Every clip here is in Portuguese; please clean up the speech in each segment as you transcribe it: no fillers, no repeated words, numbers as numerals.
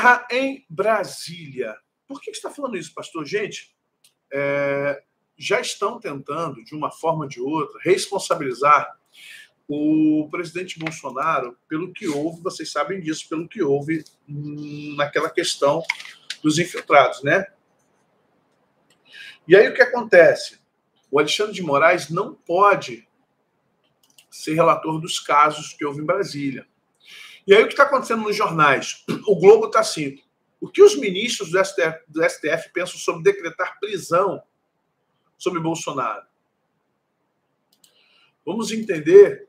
Guerra em Brasília. Por que você está falando isso, pastor? Gente, já estão tentando, de uma forma ou de outra, responsabilizar o presidente Bolsonaro pelo que houve, vocês sabem disso, pelo que houve naquela questão dos infiltrados, né? E aí o que acontece? O Alexandre de Moraes não pode ser relator dos casos que houve em Brasília. E aí o que está acontecendo nos jornais? O Globo está assim: o que os ministros do STF pensam sobre decretar prisão sobre Bolsonaro? Vamos entender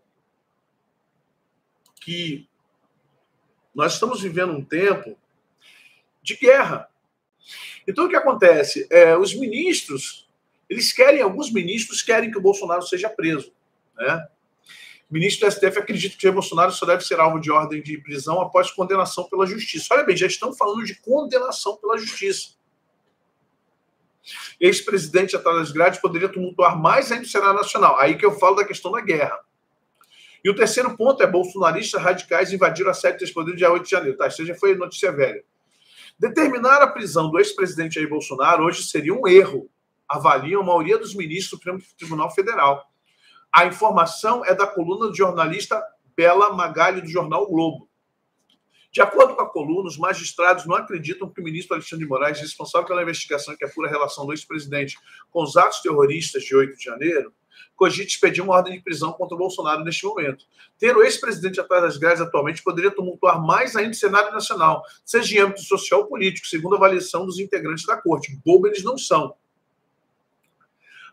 que nós estamos vivendo um tempo de guerra. Então, o que acontece? Os ministros, alguns ministros querem que o Bolsonaro seja preso, né? O ministro do STF acredita que o Bolsonaro só deve ser alvo de ordem de prisão após condenação pela justiça. Olha bem, já estão falando de condenação pela justiça. Ex-presidente atrás das grades poderia tumultuar mais ainda o Senado Nacional. Aí que eu falo da questão da guerra. E o terceiro ponto é: bolsonaristas radicais invadiram a sede do poder dia 8 de janeiro. Tá, isso já foi notícia velha. Determinar a prisão do ex-presidente Jair Bolsonaro hoje seria um erro, avaliam a maioria dos ministros do Supremo Tribunal Federal. A informação é da coluna do jornalista Bela Magalho, do jornal o Globo. De acordo com a coluna, os magistrados não acreditam que o ministro Alexandre de Moraes, responsável pela investigação que apura a relação do ex-presidente com os atos terroristas de 8 de janeiro, cogite expedir uma ordem de prisão contra o Bolsonaro neste momento. Ter o ex-presidente atrás das grades atualmente poderia tumultuar mais ainda o Senado Nacional, seja em âmbito social ou político, segundo a avaliação dos integrantes da corte. Bobo eles não são.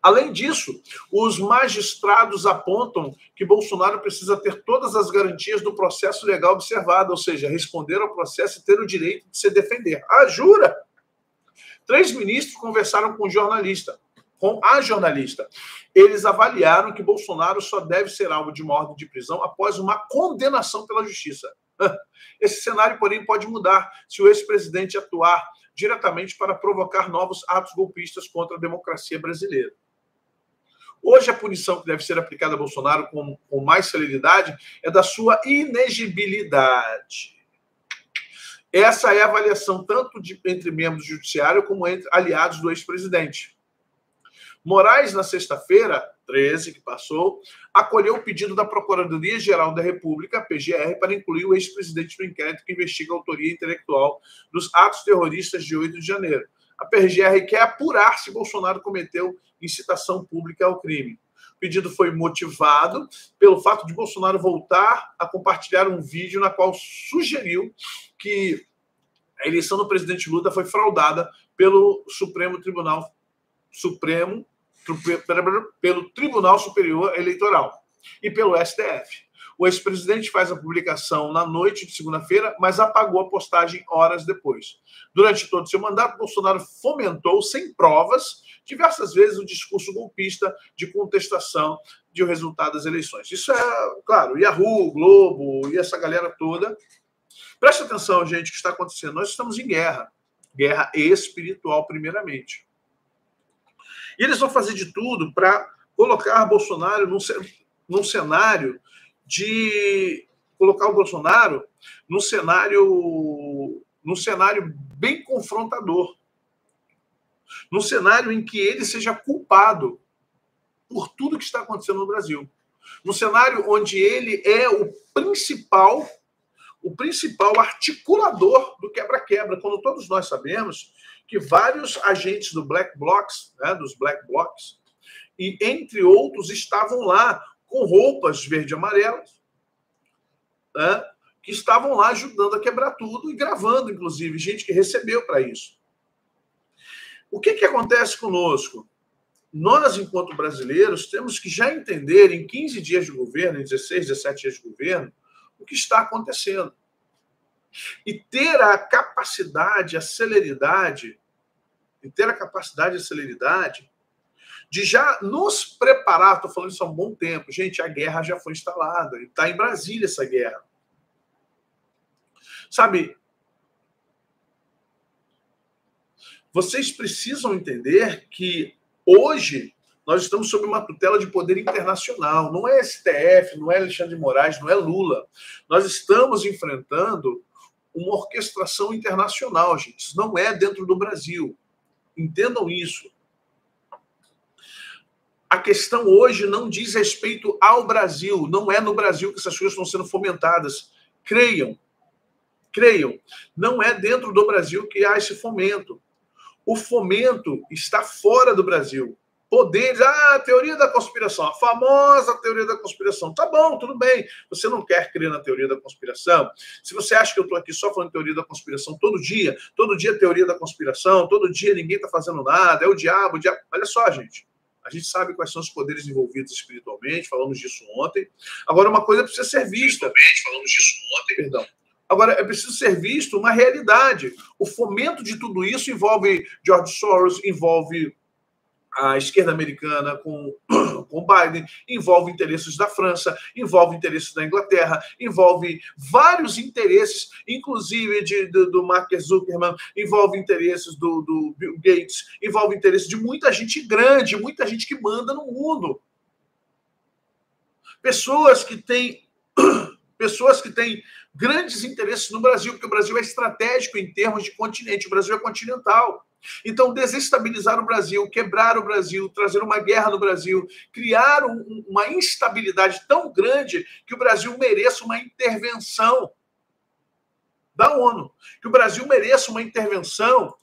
Além disso, os magistrados apontam que Bolsonaro precisa ter todas as garantias do processo legal observado, ou seja, responder ao processo e ter o direito de se defender. Ah, jura? 3 ministros conversaram com a jornalista. Eles avaliaram que Bolsonaro só deve ser alvo de uma ordem de prisão após uma condenação pela justiça. Esse cenário, porém, pode mudar se o ex-presidente atuar diretamente para provocar novos atos golpistas contra a democracia brasileira. Hoje, a punição que deve ser aplicada a Bolsonaro com mais celeridade é da sua inegibilidade. Essa é a avaliação tanto entre membros do judiciário como entre aliados do ex-presidente. Moraes, na sexta-feira, 13, que passou, acolheu o pedido da Procuradoria-Geral da República, PGR, para incluir o ex-presidente no inquérito que investiga a autoria intelectual dos atos terroristas de 8 de janeiro. A PGR quer apurar se Bolsonaro cometeu incitação pública ao crime. O pedido foi motivado pelo fato de Bolsonaro voltar a compartilhar um vídeo na qual sugeriu que a eleição do presidente Lula foi fraudada pelo pelo Tribunal Superior Eleitoral e pelo STF. O ex-presidente faz a publicação na noite de segunda-feira, mas apagou a postagem horas depois. Durante todo o seu mandato, Bolsonaro fomentou, sem provas, diversas vezes o discurso golpista de contestação do resultado das eleições. Isso é, claro, Yahoo, Globo e essa galera toda. Preste atenção, gente, o que está acontecendo. Nós estamos em guerra. Guerra espiritual, primeiramente. E eles vão fazer de tudo para colocar Bolsonaro num cenário de colocar o Bolsonaro num cenário bem confrontador, num cenário em que ele seja culpado por tudo que está acontecendo no Brasil, num cenário onde ele é o principal articulador do quebra-quebra, quando todos nós sabemos que vários agentes do Black Blocs, né, dos Black Blocs, e entre outros estavam lá com roupas verde e amarelas, né, que estavam lá ajudando a quebrar tudo e gravando, inclusive, gente que recebeu para isso. O que acontece conosco? Nós, enquanto brasileiros, temos que já entender em 15 dias de governo, em 16, 17 dias de governo, o que está acontecendo. E ter a capacidade, a celeridade, de já nos preparar. Estou falando isso há um bom tempo. Gente, a guerra já foi instalada. Está em Brasília essa guerra. Sabe, vocês precisam entender que hoje nós estamos sob uma tutela de poder internacional. Não é STF, não é Alexandre de Moraes, não é Lula. Nós estamos enfrentando uma orquestração internacional, gente. Isso não é dentro do Brasil. Entendam isso. A questão hoje não diz respeito ao Brasil. Não é no Brasil que essas coisas estão sendo fomentadas. Creiam. Creiam. Não é dentro do Brasil que há esse fomento. O fomento está fora do Brasil. Poderes, teoria da conspiração, a famosa teoria da conspiração. Tá bom, tudo bem. Você não quer crer na teoria da conspiração? Se você acha que eu estou aqui só falando de teoria da conspiração todo dia teoria da conspiração, todo dia ninguém está fazendo nada, é o diabo, o diabo. Olha só, gente. A gente sabe quais são os poderes envolvidos espiritualmente, falamos disso ontem. Agora, uma coisa precisa ser vista. Falamos disso ontem. Perdão. Agora, é preciso ser visto uma realidade. O fomento de tudo isso envolve George Soros, envolve a esquerda americana com Biden, envolve interesses da França, envolve interesses da Inglaterra, envolve vários interesses, inclusive do Mark Zuckerman, envolve interesses do Bill Gates, envolve interesses de muita gente grande, muita gente que manda no mundo. Pessoas que têm grandes interesses no Brasil, porque o Brasil é estratégico em termos de continente, o Brasil é continental. Então, desestabilizar o Brasil, quebrar o Brasil, trazer uma guerra no Brasil, criar uma instabilidade tão grande que o Brasil mereça uma intervenção da ONU, que o Brasil mereça uma intervenção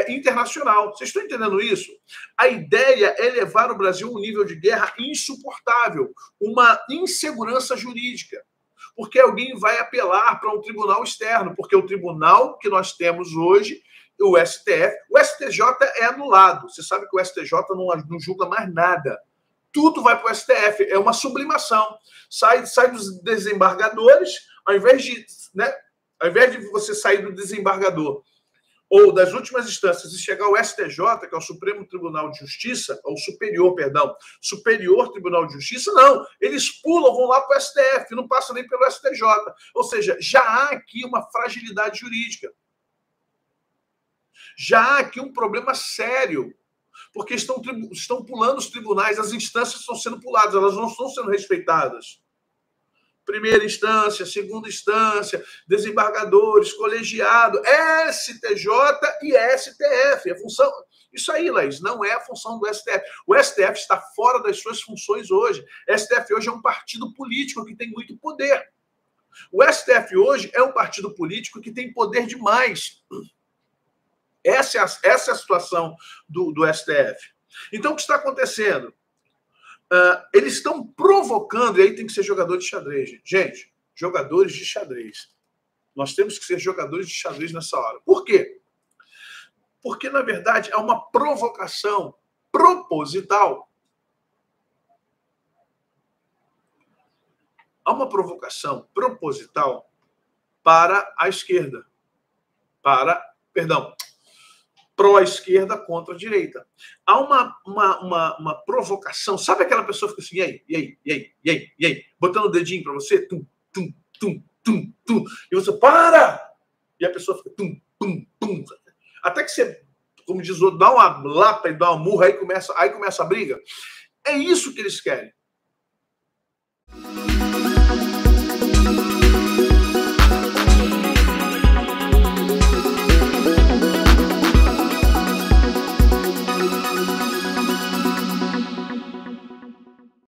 internacional. Vocês estão entendendo isso? A ideia é levar o Brasil a um nível de guerra insuportável, uma insegurança jurídica, porque alguém vai apelar para um tribunal externo, porque o tribunal que nós temos hoje, o STF, o STJ é anulado. Você sabe que o STJ não julga mais nada. Tudo vai para o STF. É uma sublimação. Sai dos desembargadores, ao invés de você sair do desembargador ou das últimas instâncias e chegar ao STJ, que é o Supremo Tribunal de Justiça, ou Superior Tribunal de Justiça, não. Eles pulam, vão lá para o STF, não passam nem pelo STJ. Ou seja, já há aqui uma fragilidade jurídica. Já há aqui um problema sério, porque estão pulando os tribunais, as instâncias estão sendo puladas, elas não estão sendo respeitadas. Primeira instância, segunda instância, desembargadores, colegiado, STJ e STF. A função, isso aí, Laís, não é a função do STF. O STF está fora das suas funções hoje. O STF hoje é um partido político que tem muito poder. O STF hoje é um partido político que tem poder demais. Essa é a situação do STF. Então, o que está acontecendo? Eles estão provocando, e aí tem que ser jogador de xadrez. Gente, jogadores de xadrez. Nós temos que ser jogadores de xadrez nessa hora. Por quê? Porque, na verdade, é uma provocação proposital. Há uma provocação proposital para a esquerda. Pró-esquerda contra a direita. Há uma provocação. Sabe aquela pessoa que fica assim, e aí? Botando o dedinho para você, tum, tum, tum, tum, tum. E você, para! E a pessoa fica tum, tum, tum. Até que você, como diz o outro, dá uma lapa e dá uma murra, aí começa a briga. É isso que eles querem.